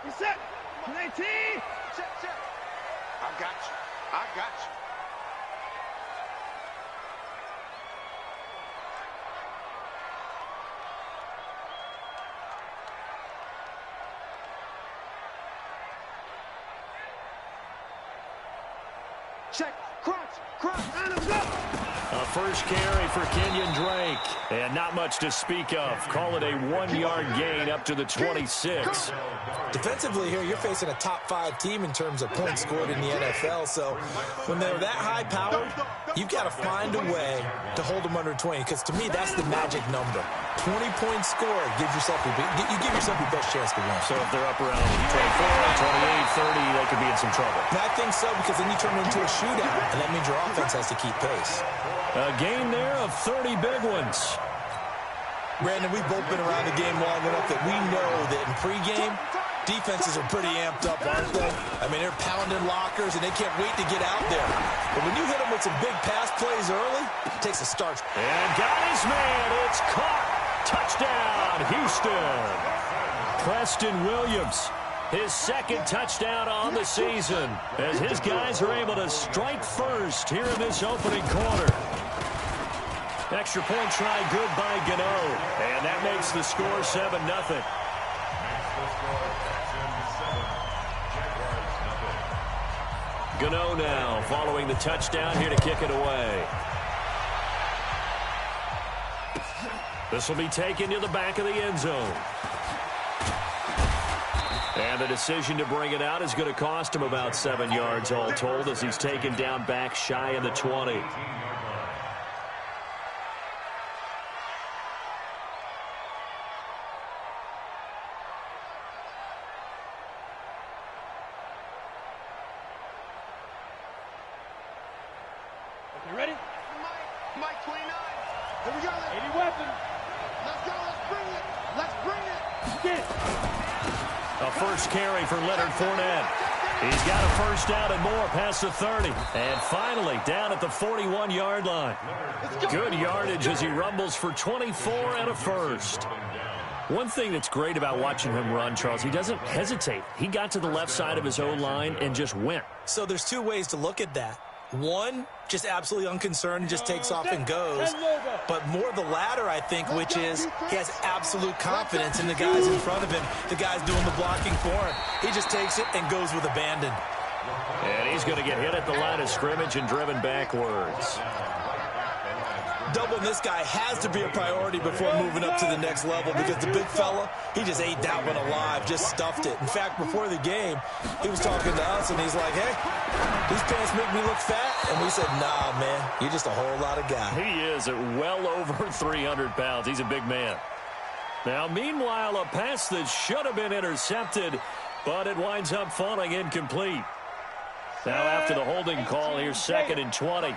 Reset. 19. Check. I got you. Check. Crunch. And let's go. A first carry for Kenyon Drake. And not much to speak of. Call it a 1-yard gain up to the 26. Defensively here, you're facing a top 5 team in terms of points scored in the NFL. So when they're that high-powered, you've got to find a way to hold them under 20. Because to me, that's the magic number. 20 points scored gives yourself you give yourself your best chance to win. So if they're up around 24, 28, 30, they could be in some trouble. And I think so, because then you turn it into a shootout, and that means your offense has to keep pace. A gain there of 30 big ones. Brandon, we've both been around the game long enough that we know that in pregame, defenses are pretty amped up, aren't they? I mean, they're pounding lockers, and they can't wait to get out there. But when you hit them with some big pass plays early, it takes a starch. And got his man. It's caught. Touchdown, Houston. Preston Williams, his second touchdown on the season, as his guys are able to strike first here in this opening quarter. Extra point try good by Gano, and that makes the score 7-0. Gano now following the touchdown here to kick it away. This will be taken to the back of the end zone. And the decision to bring it out is going to cost him about 7 yards all told, as he's taken down back shy of the 20. You ready? Mike 29. Here we go. 80 weapons. Let's go. Let's bring it. Get. A first carry for Leonard Fournette. He's got a first down and more past the 30. And finally down at the 41-yard line. Good yardage as he rumbles for 24 and a first. One thing that's great about watching him run, Charles, he doesn't hesitate. He got to the left side of his own line and just went. So there's two ways to look at that. One, just absolutely unconcerned, just takes off and goes. But more the latter, I think, which is he has absolute confidence in the guys in front of him, the guys doing the blocking for him. He just takes it and goes with abandon. And he's going to get hit at the line of scrimmage and driven backwards. Doubling this guy has to be a priority before moving up to the next level, because the big fella, he just ate that one alive, just stuffed it. In fact, before the game, he was talking to us, and he's like, hey, these pants make me look fat? And we said, nah, man, you're just a whole lot of guy. He is at well over 300 pounds. He's a big man. Now, meanwhile, a pass that should have been intercepted, but it winds up falling incomplete. Now, after the holding call, here's 2nd and 20.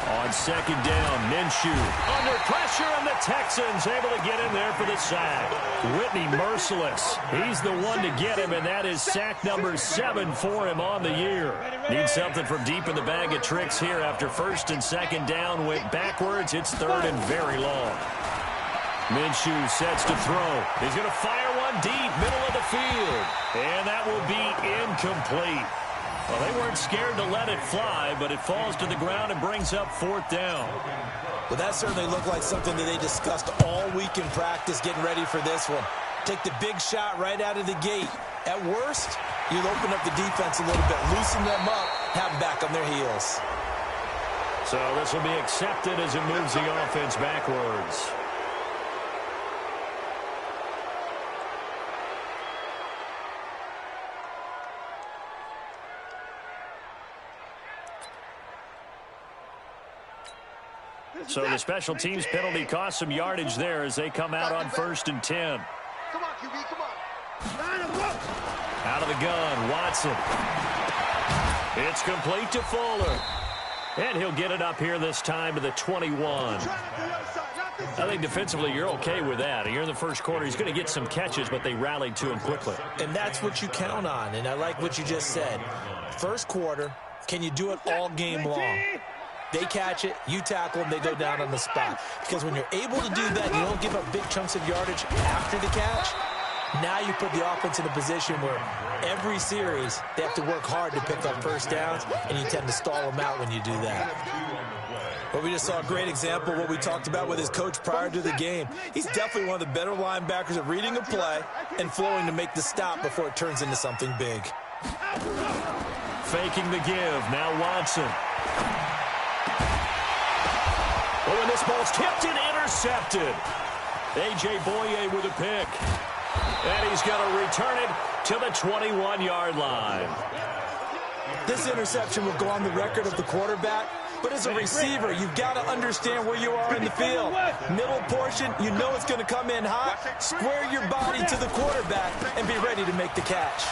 On 2nd down, Minshew under pressure, and the Texans able to get in there for the sack. Whitney merciless. He's the one to get him, and that is sack number 7 for him on the year. Needs something from deep in the bag of tricks here after 1st and 2nd down went backwards. It's 3rd and very long. Minshew sets to throw. He's going to fire one deep, middle of the field, and that will be incomplete. Well, they weren't scared to let it fly, but it falls to the ground and brings up 4th down. Well, that certainly looked like something that they discussed all week in practice, getting ready for this one. Take the big shot right out of the gate. At worst, you'll open up the defense a little bit, loosen them up, have them back on their heels. So this will be accepted as it moves the offense backwards. So the special teams penalty cost some yardage there as they come out on 1st and 10. Come on, QB, come on. Out of the gun, Watson. It's complete to Fuller. And he'll get it up here this time to the 21. I think defensively you're okay with that. Here in the first quarter, he's going to get some catches, but they rallied to him quickly. And that's what you count on, and I like what you just said. First quarter, can you do it all game long? They catch it, you tackle them, they go down on the spot. Because when you're able to do that, you don't give up big chunks of yardage after the catch. Now you put the offense in a position where every series they have to work hard to pick up first downs, and you tend to stall them out when you do that. But we just saw a great example of what we talked about with his coach prior to the game. He's definitely one of the better linebackers at reading a play and flowing to make the stop before it turns into something big. Faking the give. Now Watson. Oh, and this ball's tipped and intercepted. A.J. Boye with a pick. And he's going to return it to the 21-yard line. This interception will go on the record of the quarterback, but as a receiver, you've got to understand where you are in the field. Middle portion, you know it's going to come in hot. Square your body to the quarterback and be ready to make the catch.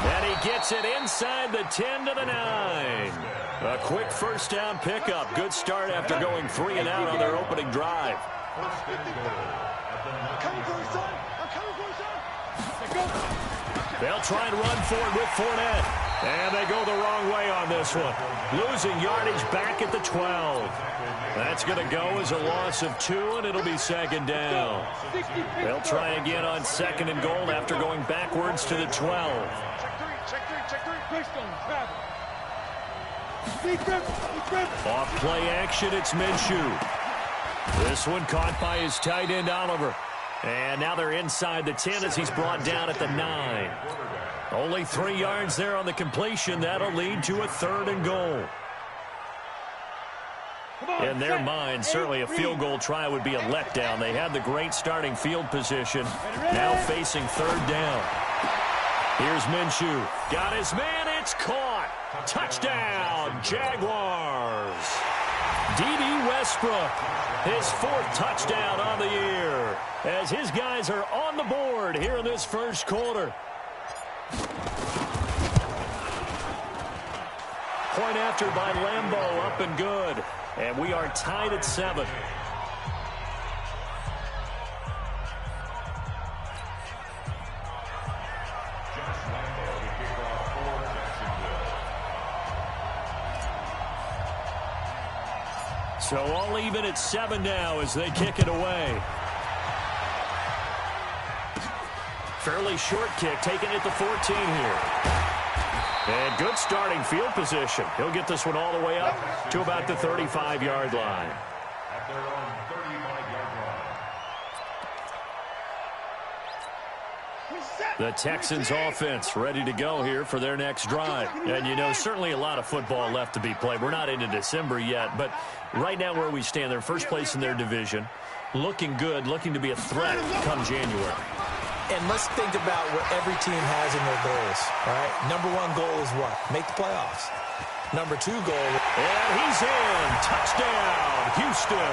And he gets it inside the 10 to the 9. A quick first down pickup. Good start after going 3 and out on their opening drive. They'll try and run for it with Fournette. And they go the wrong way on this one. Losing yardage back at the 12. That's going to go as a loss of 2, and it'll be second down. They'll try again on second and goal after going backwards to the 12. Off play action, it's Minshew. This one caught by his tight end, Oliver. And now they're inside the 10 as he's brought down at the 9. Only 3 yards there on the completion. That'll lead to a 3rd and goal. In their mind, certainly a field goal try would be a letdown. They had the great starting field position. Now facing 3rd down. Here's Minshew. Got his man. It's caught. Touchdown, Jaguars. D.D. Westbrook, his 4th touchdown on the year, as his guys are on the board here in this first quarter. Point after by Lambeau, up and good. And we are tied at 7. So all even at 7 now as they kick it away. Fairly short kick, taken at the 14 here. And good starting field position. He'll get this one all the way up to about the 35-yard line. The Texans offense ready to go here for their next drive. And, you know, certainly a lot of football left to be played. We're not into December yet, but right now where we stand, they're first place in their division. Looking good, looking to be a threat come January. And let's think about what every team has in their goals, all right? Number 1 goal is what? Make the playoffs. Number 2 goal. And he's in. Touchdown, Houston.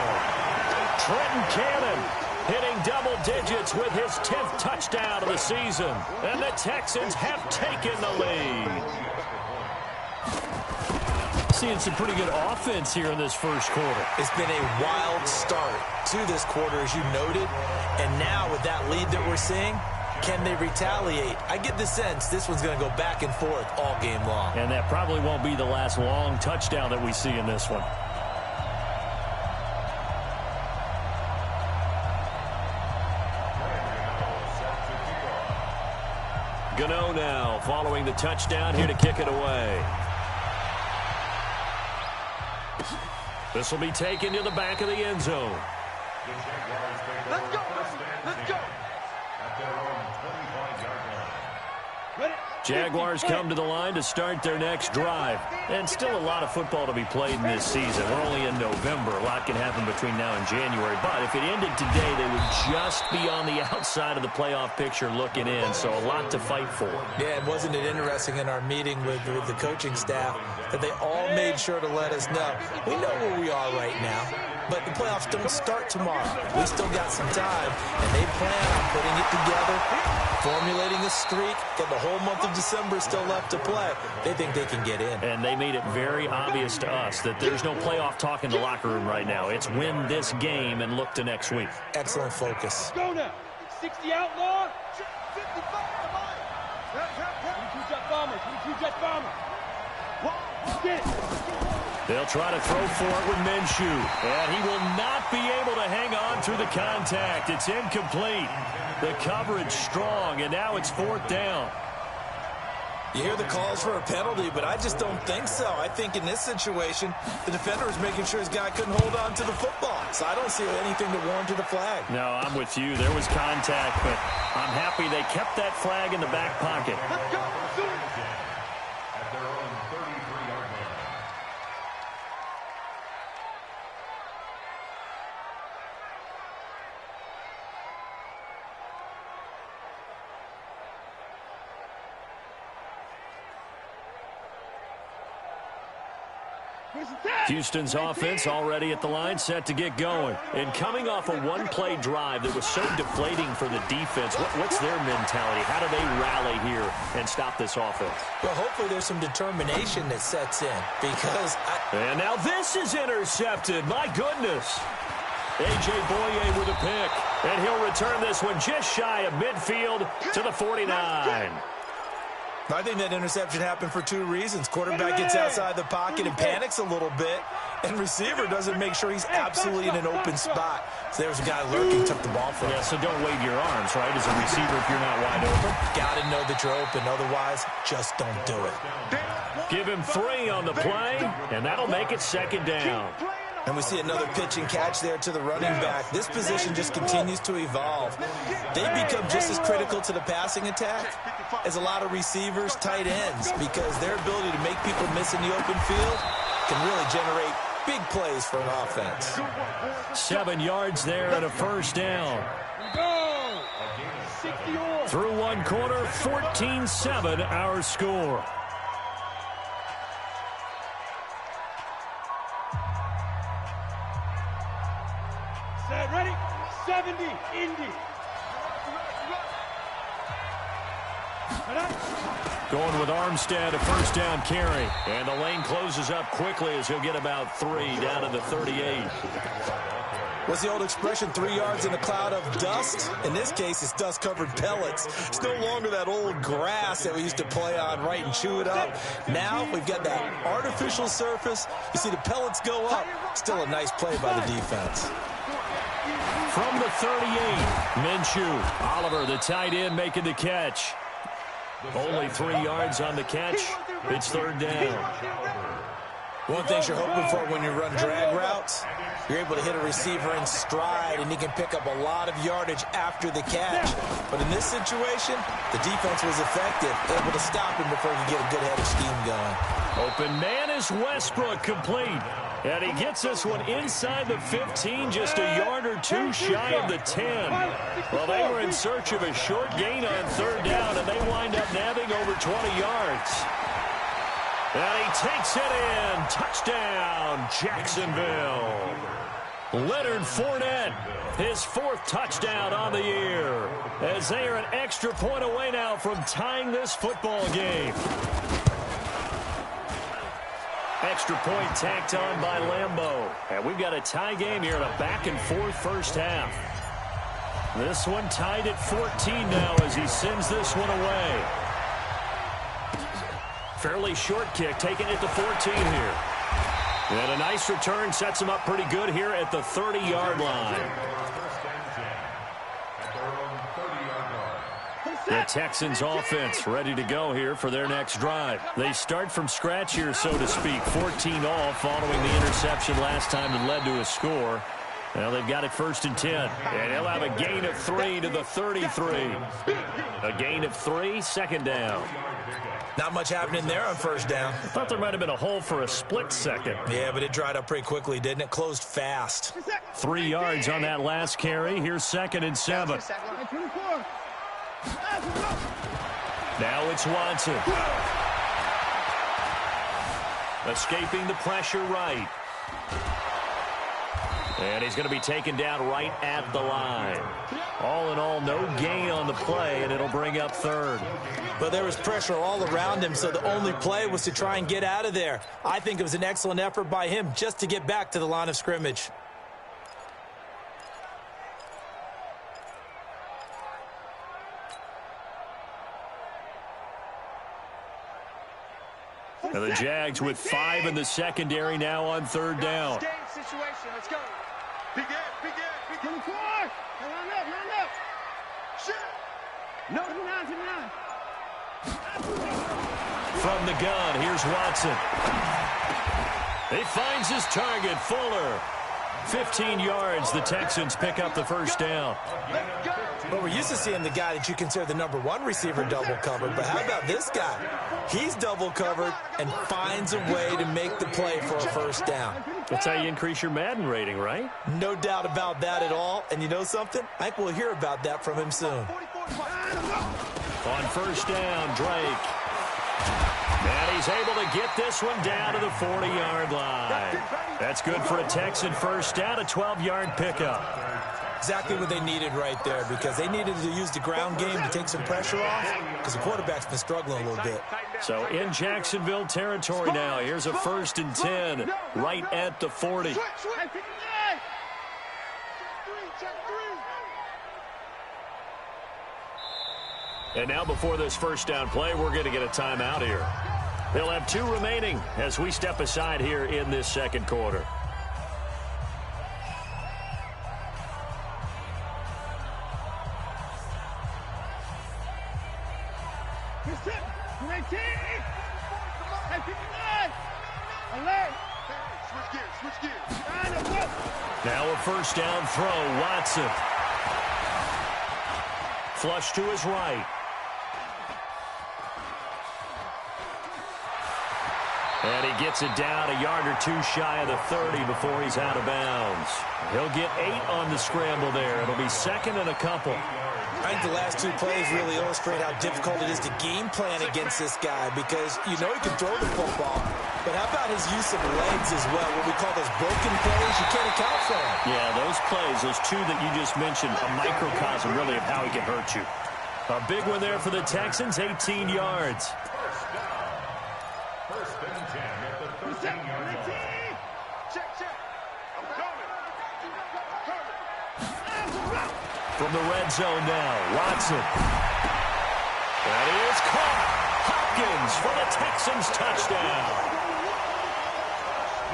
Trenton Cannon hitting double digits with his 10th touchdown of the season. And the Texans have taken the lead. Seeing some pretty good offense here in this first quarter. It's been a wild start to this quarter, as you noted. And now with that lead that we're seeing, can they retaliate? I get the sense this one's going to go back and forth all game long. And that probably won't be the last long touchdown that we see in this one. Gano now following the touchdown here to kick it away. This will be taken to the back of the end zone. Let's go. Let's go. Jaguars come to the line to start their next drive. And still a lot of football to be played in this season. We're only in November. A lot can happen between now and January. But if it ended today, they would just be on the outside of the playoff picture looking in. So a lot to fight for. Yeah, and wasn't it interesting in our meeting with the coaching staff that they all made sure to let us know, we know where we are right now, but the playoffs don't start tomorrow. We still got some time, and they plan on putting it together, formulating a streak, got the whole month of December still left to play. They think they can get in. And they made it very obvious to us that there's no playoff talk in the locker room right now. It's win this game and look to next week. Excellent focus. Go now. 60 outlaw. 55 to mine. 22 jet bomber. 22 jet bomber. Get it. They'll try to throw for it with Minshew. And he will not be able to hang on through the contact. It's incomplete. The coverage strong, and now it's 4th down. You hear the calls for a penalty, but I just don't think so. I think in this situation, the defender is making sure his guy couldn't hold on to the football. So I don't see anything to warrant the flag. No, I'm with you. There was contact, but I'm happy they kept that flag in the back pocket. Let's go. Houston's offense already at the line, set to get going. And coming off a one-play drive that was so deflating for the defense, what's their mentality? How do they rally here and stop this offense? Well, hopefully there's some determination that sets in because And now this is intercepted. My goodness. A.J. Boye with a pick. And he'll return this one just shy of midfield to the 49. I think that interception happened for 2 reasons. Quarterback gets outside the pocket and panics a little bit, and receiver doesn't make sure he's absolutely in an open spot. So there's a guy lurking, took the ball from him. Yeah, so don't wave your arms, right, as a receiver if you're not wide open. Got to know that you're open. Otherwise, just don't do it. Give him 3 on the play, and that'll make it 2nd down. And we see another pitch and catch there to the running back. This position just continues to evolve. They become just as critical to the passing attack as a lot of receivers, tight ends, because their ability to make people miss in the open field can really generate big plays for an offense. 7 yards there and a 1st down. Go. 60 Through one quarter, 14-7 our score. Set, ready? 70, Indy. Going with Armstead, a 1st down carry. And the lane closes up quickly as he'll get about 3 down to the 38. What's the old expression, 3 yards in a cloud of dust? In this case, it's dust-covered pellets. It's no longer that old grass that we used to play on, right, and chew it up. Now we've got that artificial surface. You see the pellets go up. Still a nice play by the defense. From the 38, Minshew. Oliver, the tight end, making the catch. Only 3 yards on the catch. It's 3rd down. One thing you're hoping for when you run drag routes, you're able to hit a receiver in stride, and he can pick up a lot of yardage after the catch. But in this situation, the defense was effective, able to stop him before he could get a good head of steam going. Open man is Westbrook, complete. And he gets this one inside the 15, just a yard or 2 shy of the 10. Well, they were in search of a short gain on 3rd down, and they wind up nabbing over 20 yards. And he takes it in. Touchdown, Jacksonville. Leonard Fournette, his 4th touchdown on the year, as they are an extra point away now from tying this football game. Extra point tacked on by Lambeau. And we've got a tie game here in a back-and-forth 1st half. This one tied at 14 now as he sends this one away. Fairly short kick, taking it to 14 here. And a nice return sets him up pretty good here at the 30-yard line. The Texans offense ready to go here for their next drive. They start from scratch here, so to speak. 14 all following the interception last time that led to a score. Well, they've got it 1st and 10. And he'll have a gain of 3 to the 33. A gain of 3, 2nd down. Not much happening there on 1st down. I thought there might have been a hole for a split second. Yeah, but it dried up pretty quickly, didn't it? Closed fast. 3 yards on that last carry. Here's 2nd and 7. Now it's Watson. Escaping the pressure right. And he's going to be taken down right at the line. All in all, no gain on the play, and it'll bring up 3rd. But there was pressure all around him, so the only play was to try and get out of there. I think it was an excellent effort by him just to get back to the line of scrimmage. And the Jags with 5 in the secondary now on third down. Game situation. Let's go. Begin. 24. Line up. Shit. No, 59. From the gun, here's Watson. He finds his target, Fuller. 15 yards, the Texans pick up the first down. Well, we're used to seeing the guy that you consider the number 1 receiver double covered, but how about this guy? He's double covered and finds a way to make the play for a first down. That's how you increase your Madden rating, right? No doubt about that at all. And you know something? I think we'll hear about that from him soon. On first down, Drake. And he's able to get this one down to the 40-yard line. That's good for a Texan first down, a 12-yard pickup. Exactly what they needed right there, because they needed to use the ground game to take some pressure off, because the quarterback's been struggling a little bit. So in Jacksonville territory now, here's a 1st and 10 right at the 40. And now before this first down play, we're going to get a timeout here. They'll have 2 remaining as we step aside here in this second quarter. Now a first down throw, Watson. Flush to his right. And he gets it down a yard or 2 shy of the 30 before he's out of bounds. He'll get 8 on the scramble there. It'll be 2nd and a couple. I think the last 2 plays really illustrate how difficult it is to game plan against this guy, because you know he can throw the football, but how about his use of legs as well, what we call those broken plays? You can't account for them. Yeah, those plays, those 2 that you just mentioned, a microcosm really of how he can hurt you. A big one there for the Texans, 18 yards. From the red zone now, Watson. That is caught. Hopkins for the Texans touchdown.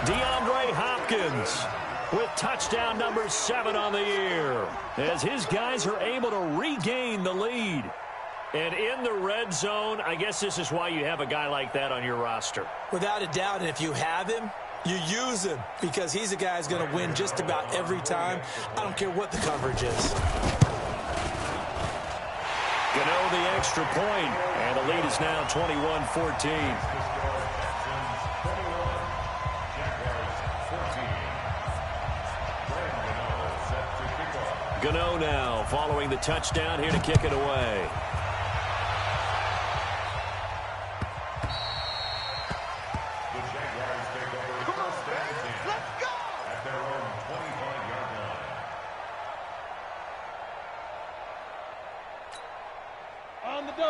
DeAndre Hopkins with touchdown number 7 on the year, as his guys are able to regain the lead. And in the red zone, I guess this is why you have a guy like that on your roster. Without a doubt, and if you have him, you use him, because he's a guy who's going to win just about every time. I don't care what the coverage is. Gano the extra point, and the lead is now 21-14. Gano now following the touchdown here to kick it away.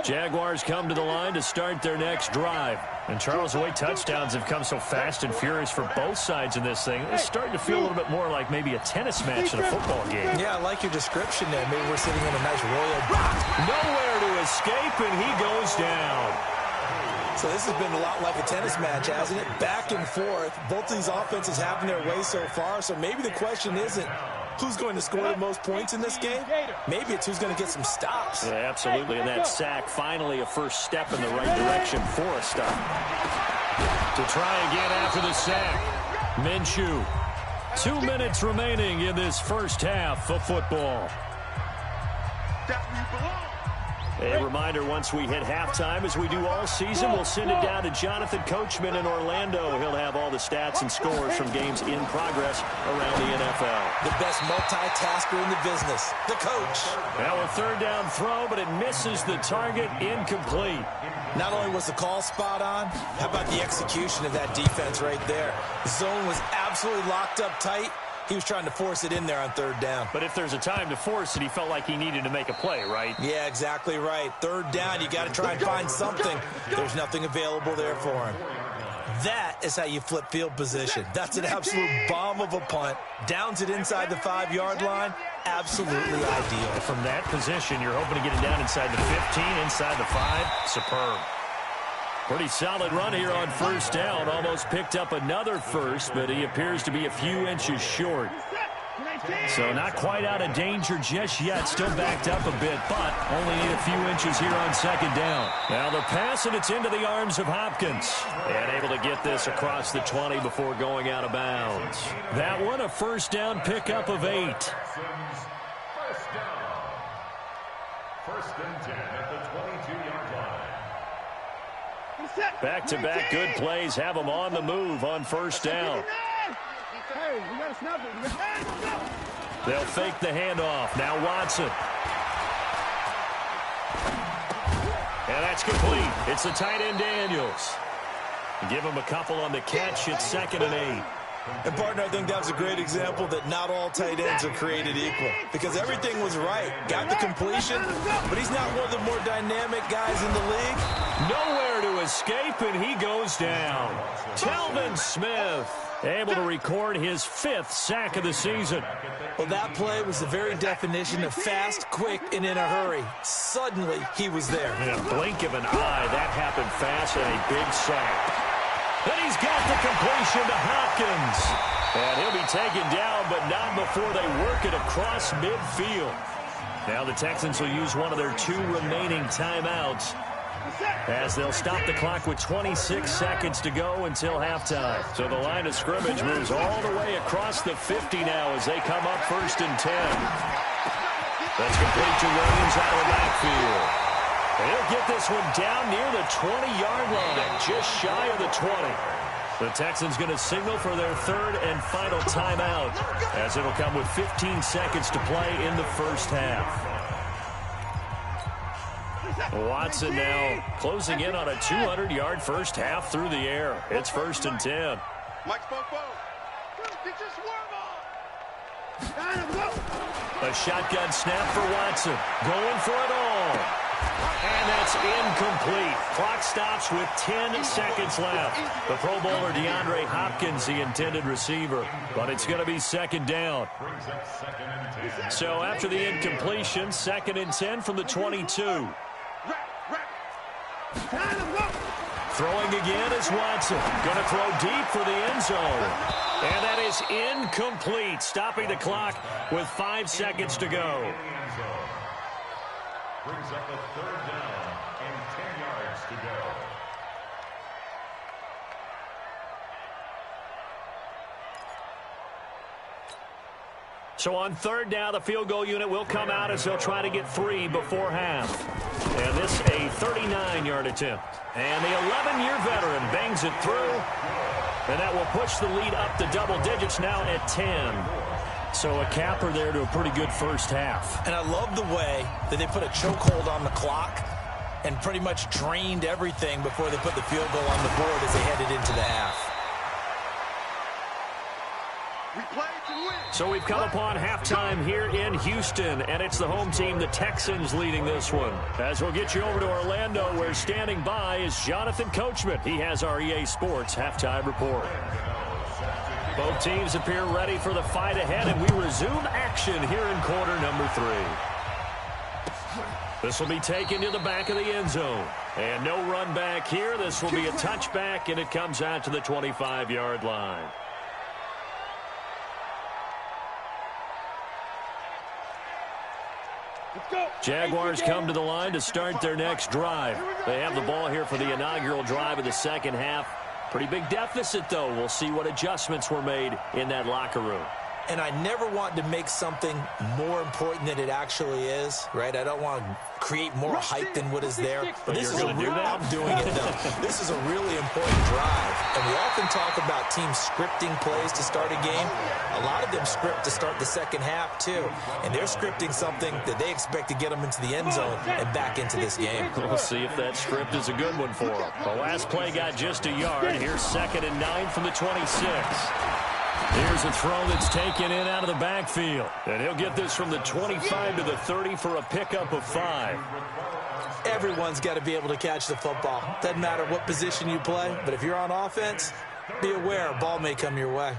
Jaguars come to the line to start their next drive. And Charles, the way touchdowns have come so fast and furious for both sides in this thing, it's starting to feel a little bit more like maybe a tennis match than a football game. Yeah, I like your description there. Maybe we're sitting in a nice royal box. Nowhere to escape, and he goes down. So this has been a lot like a tennis match, hasn't it? Back and forth. Both of these offenses having their way so far. So maybe the question isn't who's going to score the most points in this game. Maybe it's who's going to get some stops. Yeah, absolutely. And that sack, finally a first step in the right direction for a stop. To try again after the sack, Minshew. 2 minutes remaining in this first half of football. A reminder, once we hit halftime, as we do all season, we'll send it down to Jonathan Coachman in Orlando. He'll have all the stats and scores from games in progress around the NFL. The best multitasker in the business, the coach. Now a third down throw, but it misses the target, incomplete. Not only was the call spot on, how about the execution of that defense right there? The zone was absolutely locked up tight. He was trying to force it in there on third down. But if there's a time to force it, he felt like he needed to make a play, right? Yeah, exactly right. Third down, you got to try and find something. There's nothing available there for him. That is how you flip field position. That's an absolute bomb of a punt. Downs it inside the 5-yard line. Absolutely ideal. From that position, you're hoping to get it down inside the 15, inside the 5. Superb. Pretty solid run here on first down. Almost picked up another first, but he appears to be a few inches short. So not quite out of danger just yet. Still backed up a bit, but only need a few inches here on second down. Now the pass, and it's into the arms of Hopkins. And able to get this across the 20 before going out of bounds. That one, a first down pickup of 8. First and 10 at the 22-yard line. Back-to-back good plays have them on the move on first down. Hey, you got to snap it. They'll fake the handoff. Now Watson. And that's complete. It's the tight end Daniels. Give him a couple on the catch. It's 2nd and 8. And, partner, I think that was a great example that not all tight ends are created equal. Because everything was right. Got the completion, but he's not one of the more dynamic guys in the league. Nowhere to escape, and he goes down. Telvin Smith able to record his 5th sack of the season. Well, that play was the very definition of fast, quick, and in a hurry. Suddenly, he was there. In a blink of an eye, that happened fast, and a big sack. Then he's got the completion to Hopkins. And he'll be taken down, but not before they work it across midfield. Now the Texans will use one of their 2 remaining timeouts, as they'll stop the clock with 26 seconds to go until halftime. So the line of scrimmage moves all the way across the 50 now as they come up 1st and 10. That's complete to Williams out of the backfield. And he'll get this one down near the 20-yard line, just shy of the 20. The Texans going to signal for their 3rd and final timeout, as it'll come with 15 seconds to play in the first half. Watson now closing in on a 200-yard first half through the air. It's 1st and 10. A shotgun snap for Watson. Going for it all. And that's incomplete. Clock stops with 10 seconds left. The Pro Bowler DeAndre Hopkins, the intended receiver. But it's going to be 2nd down. So after the incompletion, 2nd and 10 from the 22. Throwing again is Watson. Going to throw deep for the end zone. And that is incomplete, stopping the clock with 5 seconds to go. Brings up a 3rd down and 10 yards to go. So on 3rd down, the field goal unit will come out as they'll try to get 3 before half. And this a 39-yard attempt. And the 11-year veteran bangs it through. And that will push the lead up to double digits now at 10. So a capper there to a pretty good first half. And I love the way that they put a chokehold on the clock and pretty much drained everything before they put the field goal on the board as they headed into the half. So we've come upon halftime here in Houston, and it's the home team, the Texans, leading this one. As we'll get you over to Orlando, where standing by is Jonathan Coachman. He has our EA Sports halftime report. Both teams appear ready for the fight ahead, and we resume action here in quarter number 3. This will be taken to the back of the end zone. And no run back here. This will be a touchback, and it comes out to the 25-yard line. Jaguars come to the line to start their next drive. They have the ball here for the inaugural drive of the second half. Pretty big deficit, though. We'll see what adjustments were made in that locker room. And I never want to make something more important than it actually is, right? I don't want to create more hype than what is there. But this is I'm doing it, though. This is a really important drive. And we often talk about teams scripting plays to start a game. A lot of them script to start the second half, too. And they're scripting something that they expect to get them into the end zone and back into this game. We'll see if that script is a good one for them. The last play got just a yard. Here's 2nd and 9 from the 26. Here's a throw that's taken in out of the backfield. And he'll get this from the 25 to the 30 for a pickup of 5. Everyone's got to be able to catch the football. Doesn't matter what position you play, but if you're on offense, be aware a ball may come your way.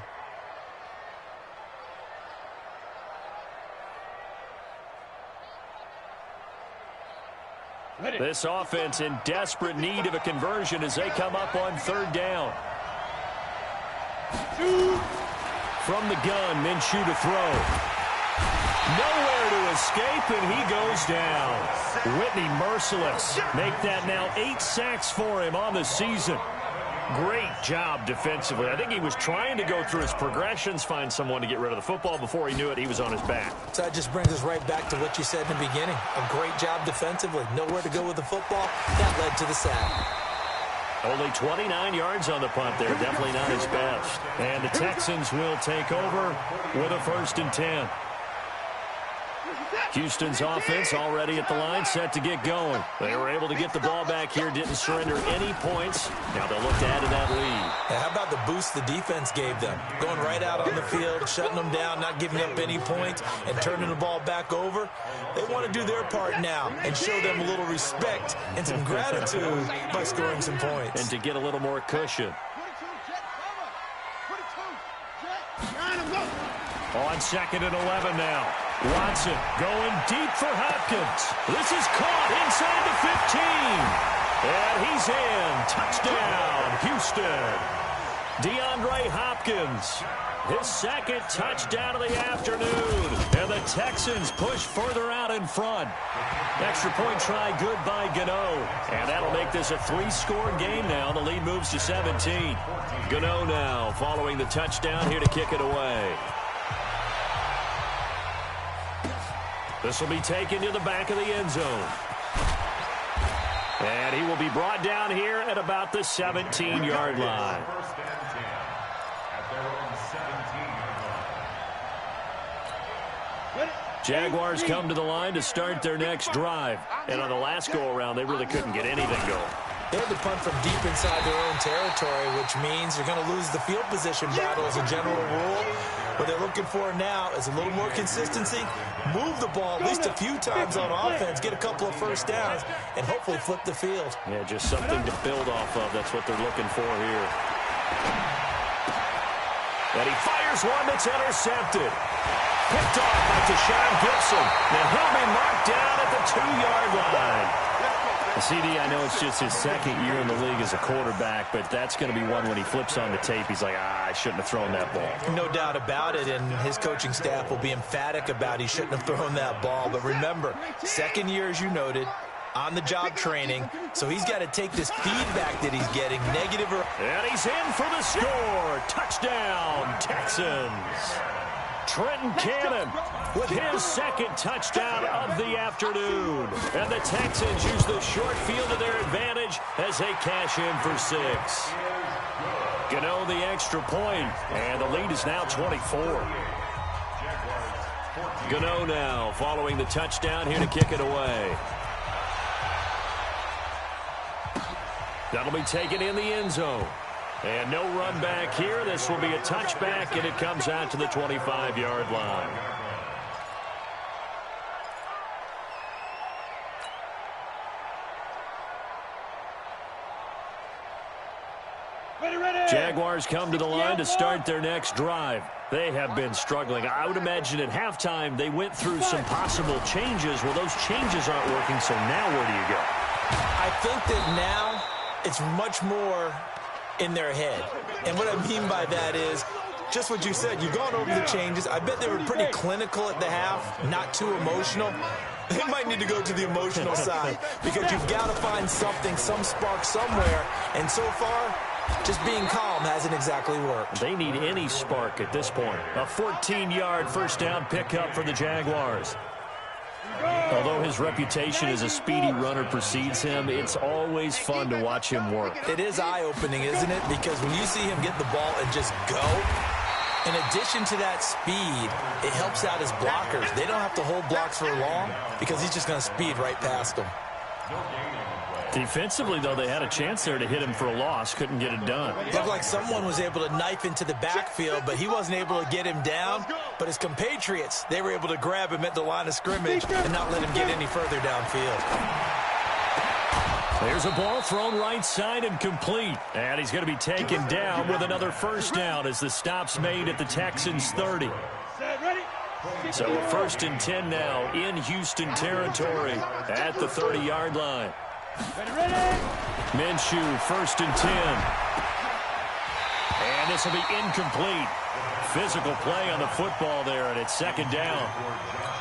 This offense in desperate need of a conversion as they come up on third down. From the gun, Minshew to throw. Nowhere to escape, and he goes down. Whitney merciless. Make that now 8 sacks for him on the season. Great job defensively. I think he was trying to go through his progressions, find someone to get rid of the football. Before he knew it, he was on his back. So that just brings us right back to what you said in the beginning. A great job defensively. Nowhere to go with the football. That led to the sack. Only 29 yards on the punt there. Definitely not his best. And the Texans will take over with a 1st and 10. Houston's offense already at the line, set to get going. They were able to get the ball back here, didn't surrender any points. Now they'll look to add to that lead. Yeah, how about the boost the defense gave them? Going right out on the field, shutting them down, not giving up any points, and turning the ball back over. They want to do their part now and show them a little respect and some gratitude by scoring some points. And to get a little more cushion. On 2nd and 11 now. Watson going deep for Hopkins. This is caught inside the 15. And he's in. Touchdown, Houston. DeAndre Hopkins. His 2nd touchdown of the afternoon. And the Texans push further out in front. Extra point try good by Gano. And that'll make this a 3-score game now. The lead moves to 17. Gano now following the touchdown here to kick it away. This will be taken to the back of the end zone. And he will be brought down here at about the 17-yard line. Jaguars come to the line to start their next drive. And on the last go-around, they really couldn't get anything going. They had to punt from deep inside their own territory, which means they're going to lose the field position battle as a general rule. What they're looking for now is a little more consistency, move the ball at least a few times on offense, get a couple of first downs, and hopefully flip the field. Yeah, just something to build off of. That's what they're looking for here. And he fires one that's intercepted. Picked off by Deshaun Gibson. And he'll be marked down at the 2-yard line. CD, I know it's just his 2nd year in the league as a quarterback, but that's going to be one when he flips on the tape. He's like, I shouldn't have thrown that ball. No doubt about it, and his coaching staff will be emphatic about he shouldn't have thrown that ball. But remember, 2nd year, as you noted, on-the-job training, so he's got to take this feedback that he's getting, negative or... And he's in for the score. Touchdown, Texans. Trenton Cannon with his 2nd touchdown of the afternoon. And the Texans use the short field to their advantage as they cash in for 6. Gano the extra point, and the lead is now 24. Gano now following the touchdown here to kick it away. That'll be taken in the end zone. And no run back here. This will be a touchback, and it comes out to the 25-yard line. Jaguars come to the line to start their next drive. They have been struggling. I would imagine at halftime they went through some possible changes. Well, those changes aren't working, so now where do you go? I think that now it's much more in their head. And what I mean by that is just what you said. You've gone over the changes. I bet they were pretty clinical at the half, not too emotional. They might need to go to the emotional side because you've got to find something, some spark somewhere. And so far, just being calm hasn't exactly worked. They need any spark at this point. A 14-yard first down pickup for the Jaguars. Although his reputation as a speedy runner precedes him, it's always fun to watch him work. It is eye-opening, isn't it? Because when you see him get the ball and just go, in addition to that speed, it helps out his blockers. They don't have to hold blocks for long because he's just going to speed right past them. Defensively, though, they had a chance there to hit him for a loss. Couldn't get it done. Looked like someone was able to knife into the backfield, but he wasn't able to get him down. But his compatriots, they were able to grab him at the line of scrimmage and not let him get any further downfield. There's a ball thrown right side and complete. And he's going to be taken down with another first down as the stop's made at the Texans' 30. So a 1st and 10 now in Houston territory at the 30-yard line. Minshew, 1st and 10. And this will be incomplete. Physical play on the football there, and it's 2nd down.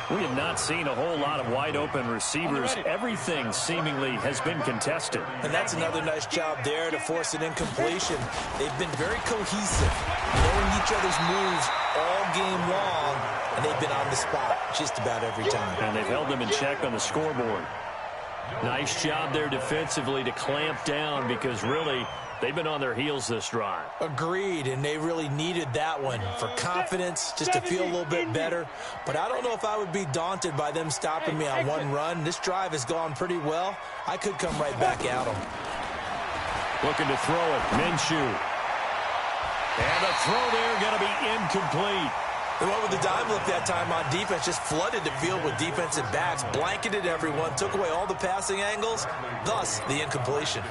We have not seen a whole lot of wide-open receivers. Everything seemingly has been contested. And that's another nice job there to force an incompletion. They've been very cohesive, knowing each other's moves all game long, and they've been on the spot just about every time. And they've held them in check on the scoreboard. Nice job there defensively to clamp down, because really they've been on their heels this drive. Agreed, and they really needed that one for confidence, just to feel a little bit better. But I don't know if I would be daunted by them stopping me on one run. This drive has gone pretty well. I could come right back at them. Looking to throw it, Minshew. And the throw there going to be incomplete. The one with the dime look that time on defense just flooded the field with defensive backs, blanketed everyone, took away all the passing angles, thus the incompletion.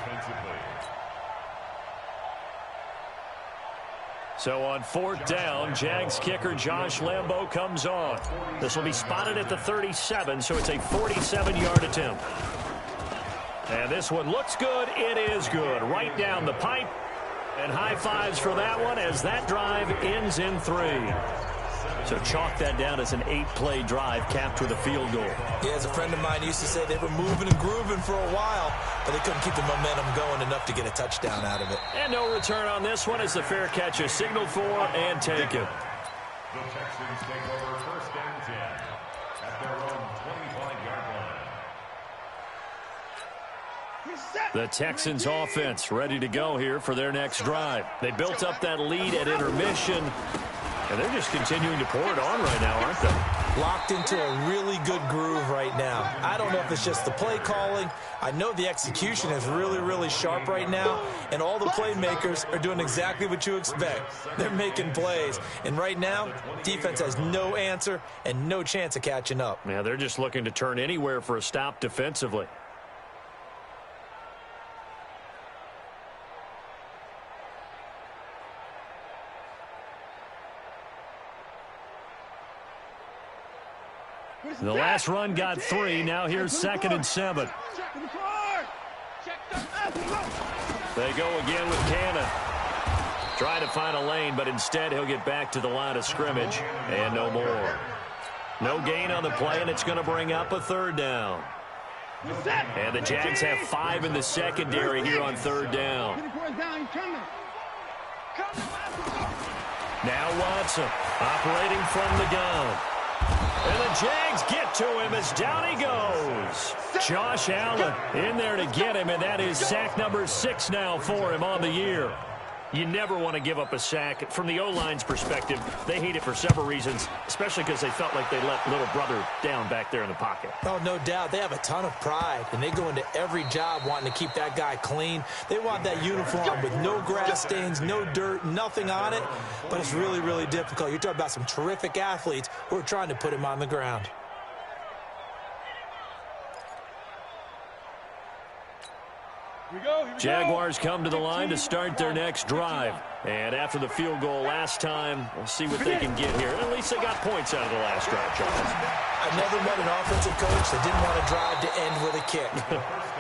So on 4th down, Jags kicker Josh Lambo comes on. This will be spotted at the 37, so it's a 47-yard attempt. And this one looks good. It is good. Right down the pipe. And high fives for that one as that drive ends in 3. So chalk that down as an 8-play drive capped with a field goal. Yeah, as a friend of mine used to say, they were moving and grooving for a while, but they couldn't keep the momentum going enough to get a touchdown out of it. And no return on this one as the fair catch is signaled for and taken. The Texans take over 1st and 10 at their own 25-yard line. The Texans offense ready to go here for their next drive. They built up that lead at intermission, and they're just continuing to pour it on right now, aren't they? Locked into a really good groove right now. I don't know if it's just the play calling. I know the execution is really, really sharp right now, and all the playmakers are doing exactly what you expect. They're making plays, and right now, defense has no answer and no chance of catching up. Yeah, they're just looking to turn anywhere for a stop defensively. The last run got 3. Now here's 2nd and 7. They go again with Cannon. Trying to find a lane, but instead he'll get back to the line of scrimmage. And no more. No gain on the play, and it's going to bring up a 3rd down. And the Jags have 5 in the secondary here on 3rd down. Now Watson operating from the gun. And the Jags get to him as down he goes. Josh Allen in there to get him, and that is sack number 6 now for him on the year. You never want to give up a sack. From the O-line's perspective, they hate it for several reasons, especially because they felt like they let little brother down back there in the pocket. Oh, no doubt. They have a ton of pride, and they go into every job wanting to keep that guy clean. They want that uniform with no grass stains, no dirt, nothing on it, but it's really, really difficult. You're talking about some terrific athletes who are trying to put him on the ground. Jaguars come to the line to start their next drive. And after the field goal last time, we'll see what they can get here. At least they got points out of the last drive, Charles. I've never met an offensive coach that didn't want to drive to end with a kick.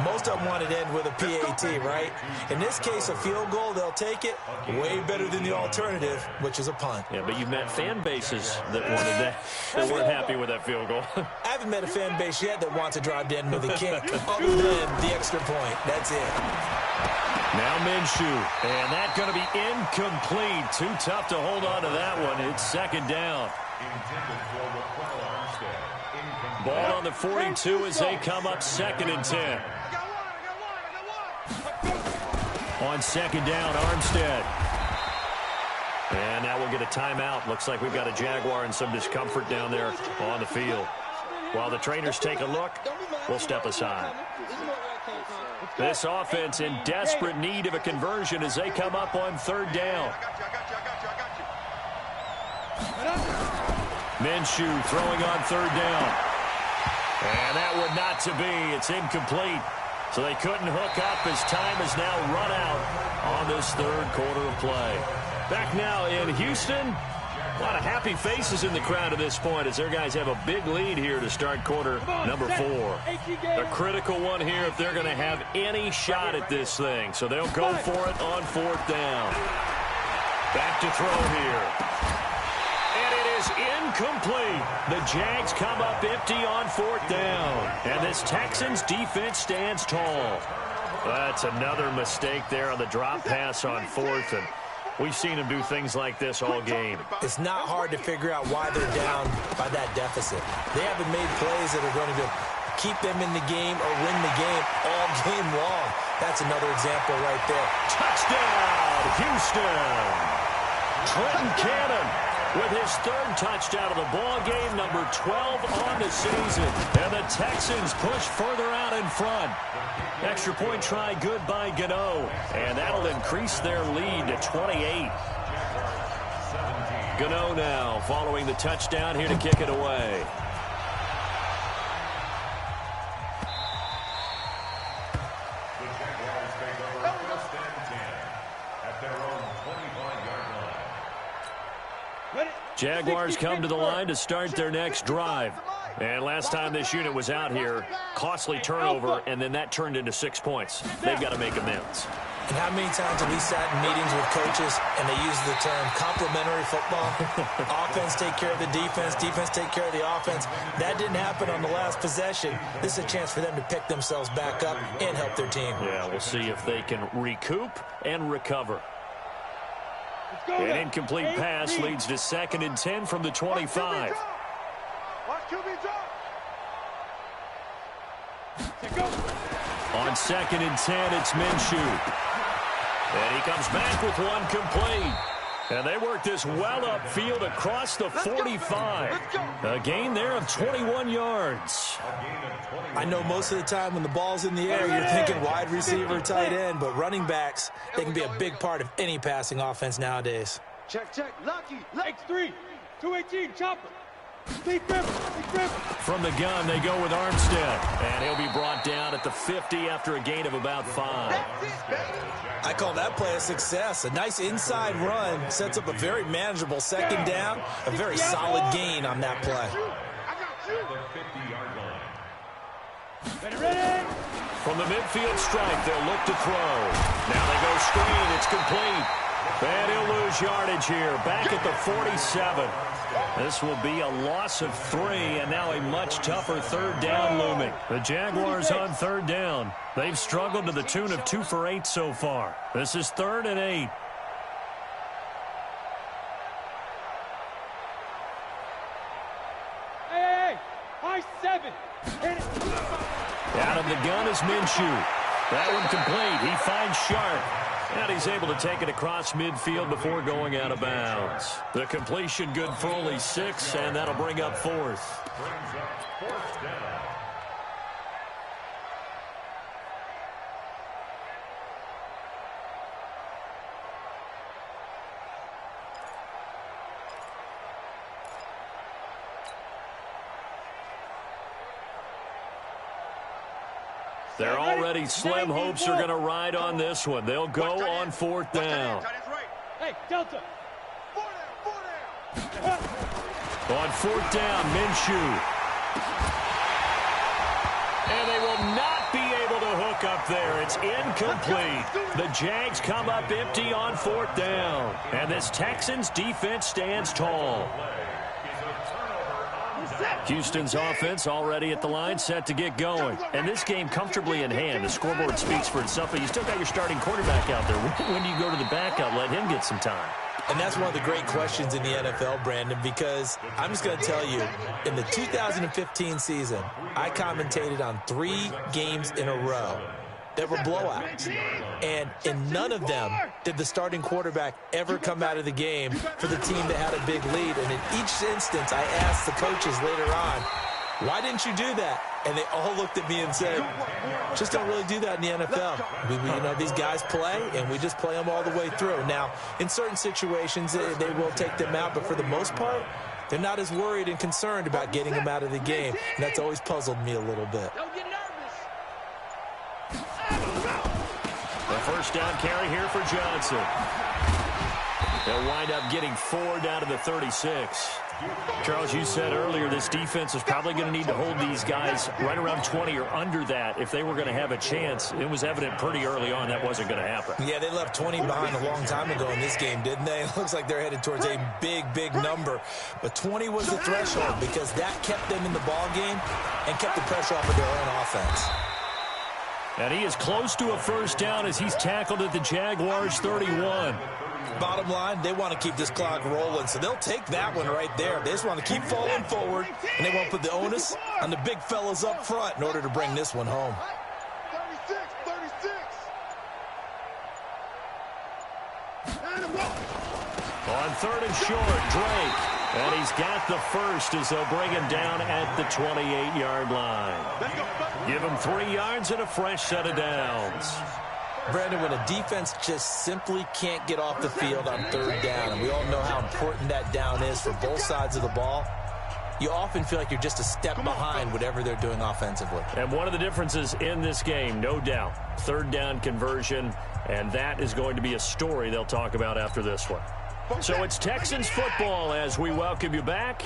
Most of them wanted to end with a PAT, right? In this case, a field goal, they'll take it. Way better than the alternative, which is a punt. Yeah, but you've met fan bases that wanted that, that weren't happy with that field goal. I haven't met a fan base yet that wants to drive to end with a kick, other than the extra point. That's it. Now Minshew, and that's going to be incomplete. Too tough to hold on to that one. It's 2nd down. Ball on the 42 as they come up 2nd and 10. On 2nd down, Armstead. And now we'll get a timeout. Looks like we've got a Jaguar in some discomfort down there on the field. While the trainers take a look, we'll step aside. This offense in desperate need of a conversion as they come up on 3rd down. Minshew throwing on 3rd down. And that would not to be. It's incomplete. So they couldn't hook up as time is now run out on this 3rd quarter of play. Back now in Houston, A lot of happy faces in the crowd at this point as their guys have a big lead here to start quarter number 4. A critical one here if they're going to have any shot at this thing. So they'll go for it on 4th down. Back to throw here. And it is incomplete. The Jags come up empty on 4th down. And this Texans defense stands tall. That's another mistake there on the drop pass on 4th. And we've seen them do things like this all game. It's not hard to figure out why they're down by that deficit. They haven't made plays that are going to keep them in the game or win the game all game long. That's another example right there. Touchdown, Houston! Trenton Cannon with his 3rd touchdown of the ball game, number 12 on the season. And the Texans push further out in front. Extra point try good by Gano. And that'll increase their lead to 28. Gano now following the touchdown here to kick it away. Jaguars come to the line to start their next drive. And last time this unit was out here, costly turnover, and then that turned into 6 points. They've got to make amends. And how many times have we sat in meetings with coaches and they use the term complementary football? Offense take care of the defense, defense take care of the offense. That didn't happen on the last possession. This is a chance for them to pick themselves back up and help their team. Yeah, we'll see if they can recoup and recover. An incomplete pass leads to 2nd and 10 from the 25. On 2nd and 10, it's Minshew. And he comes back with one complete. And they work this well upfield across the 45. A gain there of 21 yards. I know most of the time when the ball's in the air, you're thinking wide receiver, tight end, but running backs, they can be a big part of any passing offense nowadays. Check, Lucky, X3, 218, chopper. Deep river. From the gun, they go with Armstead. And he'll be brought down at the 50 after a gain of about 5. I call that play a success. A nice inside run sets up a very manageable 2nd down. A very solid gain on that play. Ready? From the midfield strike, they'll look to throw. Now they go screen. It's complete. And he'll lose yardage here. Back at the 47. This will be a loss of 3, and now a much tougher 3rd down looming. The Jaguars on 3rd down. They've struggled to the tune of 2 for 8 so far. This is 3rd and 8. Hey, high 7. Out of the gun is Minshew. That one complete. He finds Sharp. And he's able to take it across midfield before going out of bounds. The completion good for only 6, and that'll bring up 4th. They're already slim hopes are going to ride on this one. They'll go on 4th down. Hey, Delta. 4 down. On 4th down, Minshew. And they will not be able to hook up there. It's incomplete. The Jags come up empty on 4th down. And this Texans defense stands tall. Houston's offense already at the line, set to get going. And this game comfortably in hand. The scoreboard speaks for itself, but you still got your starting quarterback out there. When do you go to the backup, let him get some time? And that's one of the great questions in the NFL, Brandon, because I'm just going to tell you, in the 2015 season, I commentated on 3 games in a row that were blowouts. And in none of them did the starting quarterback ever come out of the game for the team that had a big lead. And in each instance, I asked the coaches later on, why didn't you do that? And they all looked at me and said, just don't really do that in the NFL. You know, these guys play, and we just play them all the way through. Now, in certain situations, they will take them out, but for the most part, they're not as worried and concerned about getting them out of the game. And that's always puzzled me a little bit. The first down carry here for Johnson. They'll wind up getting 4 down to the 36. Charles, you said earlier this defense is probably going to need to hold these guys right around 20 or under that if they were going to have a chance. It was evident pretty early on that wasn't going to happen. Yeah, they left 20 behind a long time ago in this game, didn't they? It looks like they're headed towards a big, big number. But 20 was the threshold because that kept them in the ball game and kept the pressure off of their own offense. And he is close to a first down as he's tackled at the Jaguars' 31. Bottom line, they want to keep this clock rolling, so they'll take that one right there. They just want to keep falling forward, and they won't put the onus on the big fellas up front in order to bring this one home. 36. On 3rd and short, Drake. And he's got the first as they'll bring him down at the 28-yard line. Give him 3 yards and a fresh set of downs. Brandon, when a defense just simply can't get off the field on 3rd down, and we all know how important that down is for both sides of the ball, you often feel like you're just a step behind whatever they're doing offensively. And one of the differences in this game, no doubt, 3rd down conversion, and that is going to be a story they'll talk about after this one. So it's Texans football as we welcome you back.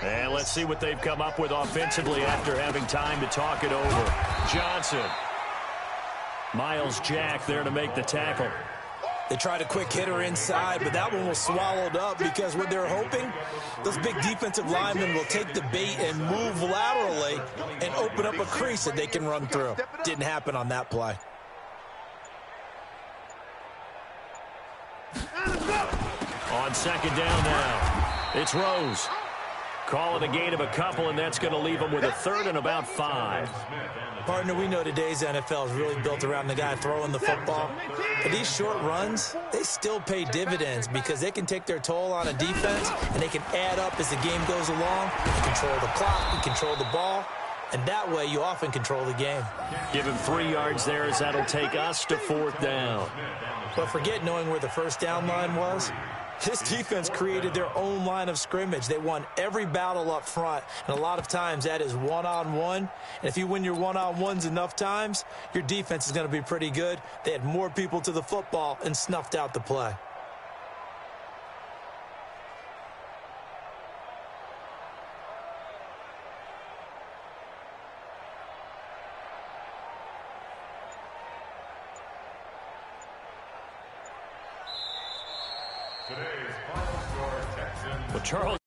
And let's see what they've come up with offensively after having time to talk it over. Johnson. Miles Jack there to make the tackle. They tried a quick hitter inside, but that one was swallowed up because what they're hoping, those big defensive linemen will take the bait and move laterally and open up a crease that they can run through. Didn't happen on that play. On 2nd down now, it's Rose. Call it a gain of a couple, and that's going to leave them with a 3rd and about 5. Partner, we know today's NFL is really built around the guy throwing the football. But these short runs, they still pay dividends because they can take their toll on a defense, and they can add up as the game goes along. You control the clock, you control the ball, and that way you often control the game. Give him 3 yards there as that'll take us to 4th down. But forget knowing where the first down line was. This defense created their own line of scrimmage. They won every battle up front, and a lot of times that is one-on-one. And if you win your one-on-ones enough times, your defense is going to be pretty good. They had more people to the football and snuffed out the play. Today's final score, Texans. Well, Charles.